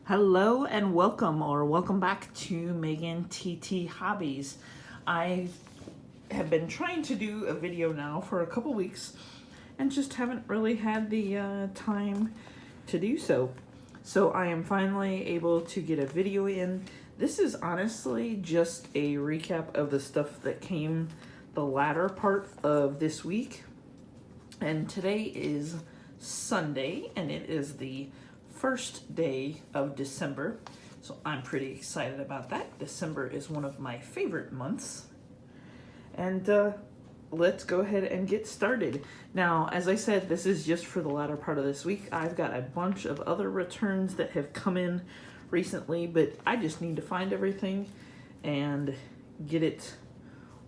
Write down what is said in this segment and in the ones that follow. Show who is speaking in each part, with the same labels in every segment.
Speaker 1: Hello and welcome, or welcome back to Megan TT Hobbies. I have been trying to do a video now for a couple weeks and just haven't really had the time to do so. So I am finally able to get a video in. This is honestly just a recap of the stuff that came the latter part of this week. And today is Sunday, and it is the first day of December, so I'm pretty excited about that. December is one of my favorite months, and let's go ahead and get started. Now, as I said, this is just for the latter part of this week. I've got a bunch of other returns that have come in recently, but I just need to find everything and get it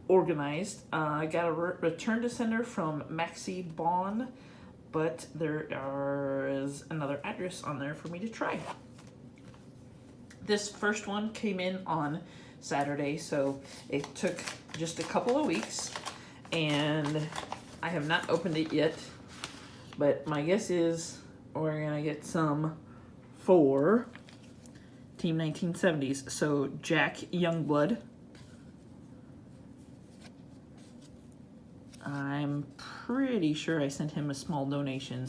Speaker 1: organized. I got a return to sender from Maxi Bond, but there is another address on there for me to try. This first one came in on Saturday, so it took just a couple of weeks, and I have not opened it yet, but my guess is we're gonna get some for Team 1970s. So Jack Youngblood. I'm pretty sure I sent him a small donation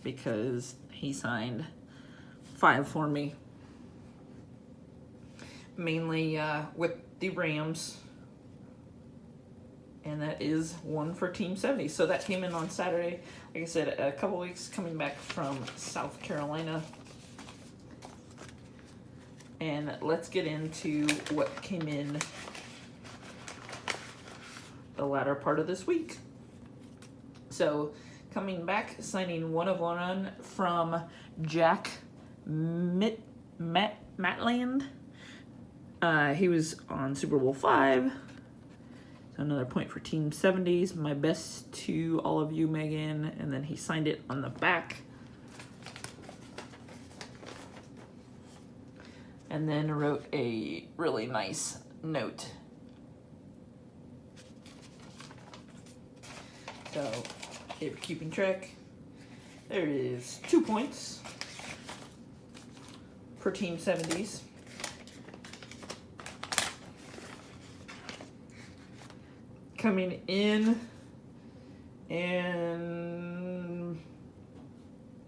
Speaker 1: because he signed 5 for me. Mainly with the Rams. And that is 1 for Team 70. So that came in on Saturday. Like I said, a couple weeks coming back from South Carolina. And let's get into what came in the latter part of this week. So coming back, signing 1 of 1 from Jack Matland. He was on Super Bowl 5. So another point for Team 70s. My best to all of you, Megan. And then he signed it on the back. And then wrote a really nice note. So, if you're keeping track, there is 2 points for Team 70s. Coming in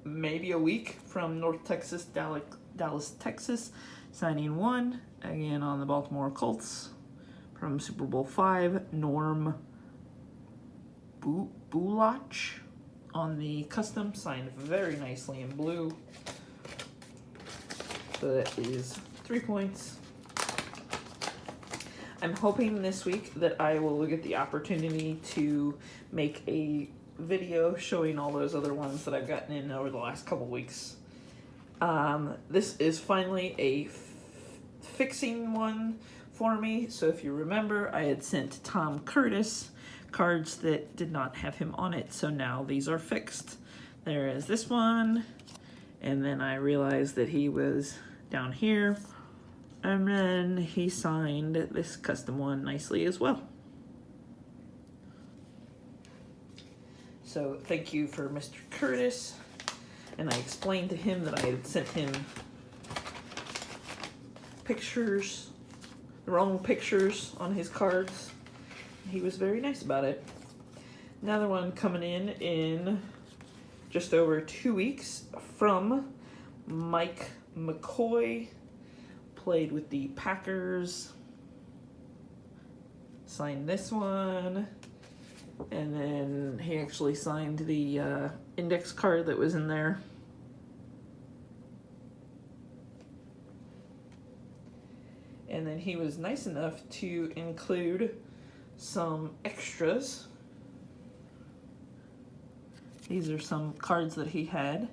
Speaker 1: maybe a week from North Texas, Dallas, Texas, signing 1, again on the Baltimore Colts from Super Bowl 5, Norm Bulach on the custom, signed very nicely in blue. So that is 3 points. I'm hoping this week that I will get the opportunity to make a video showing all those other ones that I've gotten in over the last couple weeks. This is finally a fixing one for me. So if you remember, I had sent Tom Curtis cards that did not have him on it, so now these are fixed. There is this one, and then I realized that he was down here, and then he signed this custom one nicely as well. So thank you for Mr. Curtis, and I explained to him that I had sent him pictures, the wrong pictures on his cards. He was very nice about it. Another one coming in just over 2 weeks from Mike McCoy. Played with the Packers. Signed this one. And then he actually signed the index card that was in there. And then he was nice enough to include some extras. These are some cards that he had.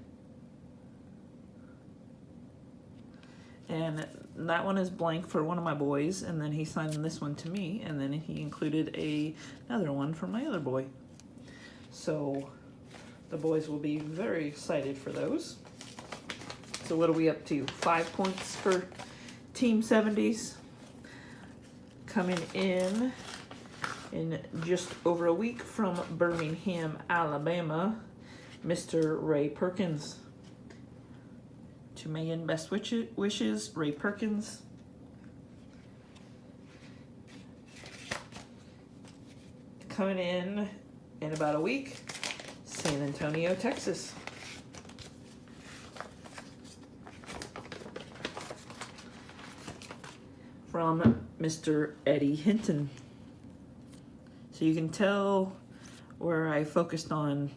Speaker 1: And that one is blank for one of my boys, and then he signed this one to me, and then he included another one for my other boy. So the boys will be very excited for those. So what are we up to? 5 points for Team 70s. Coming in just over a week from Birmingham, Alabama, Mr. Ray Perkins. To Megan, best wishes, Ray Perkins. Coming in about a week, San Antonio, Texas. From Mr. Eddie Hinton. So you can tell where I focused on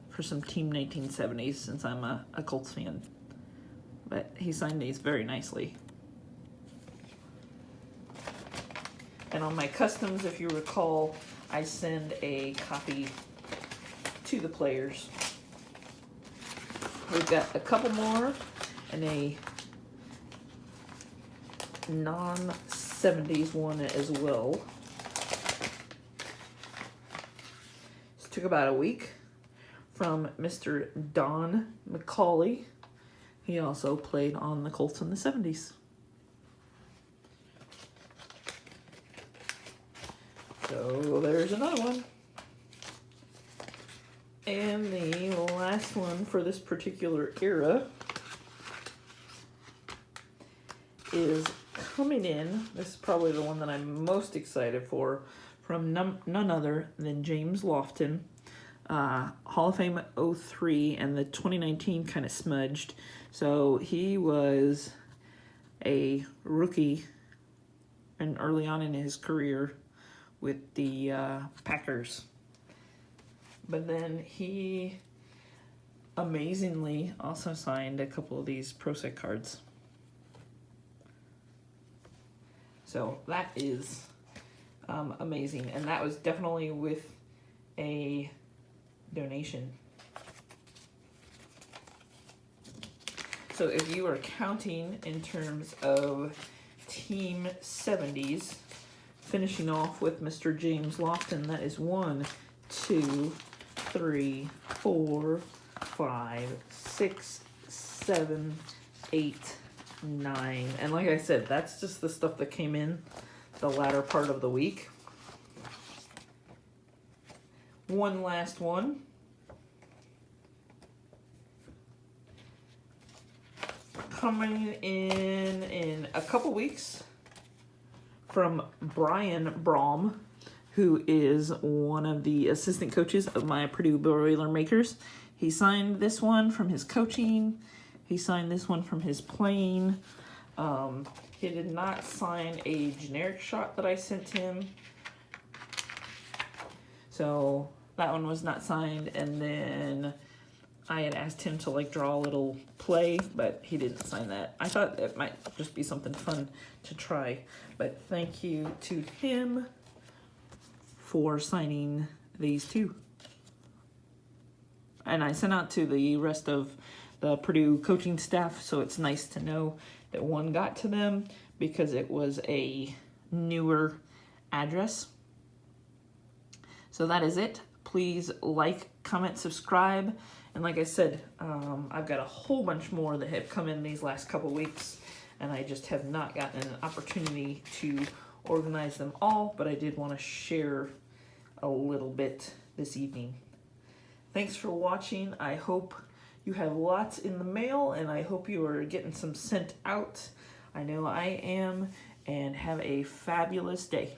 Speaker 1: for some Team 1970s since I'm a Colts fan. But he signed these very nicely. And on my customs, if you recall, I send a copy to the players. We've got a couple more and a non-70s one as well. This took about a week. From Mr. Don McCauley. He also played on the Colts in the 70s. So there's another one. And the last one for this particular era is coming in. This is probably the one that I'm most excited for, from none other than James Lofton. Hall of Fame 03, and the 2019 kind of smudged. So he was a rookie and early on in his career with the Packers. But then he amazingly also signed a couple of these Pro Set cards. So that is amazing. And that was definitely with a donation. So if you are counting in terms of Team 70s, finishing off with Mr. James Lofton, that is 1, 2, 3, 4, 5, 6, 7, 8, 9. And like I said, that's just the stuff that came in the latter part of the week. One last one. Coming in a couple weeks from Brian Brom, who is one of the assistant coaches of my Purdue Boilermakers. He signed this one from his coaching. He signed this one from his playing. He did not sign a generic shot that I sent him. So that one was not signed, and then I had asked him to like draw a little play, but he didn't sign that. I thought it might just be something fun to try, but thank you to him for signing these two. And I sent out to the rest of the Purdue coaching staff, so it's nice to know that one got to them because it was a newer address. So that is it. Please like, comment, subscribe. And like I said, I've got a whole bunch more that have come in these last couple weeks, and I just have not gotten an opportunity to organize them all, but I did want to share a little bit this evening. Thanks for watching. I hope you have lots in the mail, and I hope you are getting some sent out. I know I am, and have a fabulous day.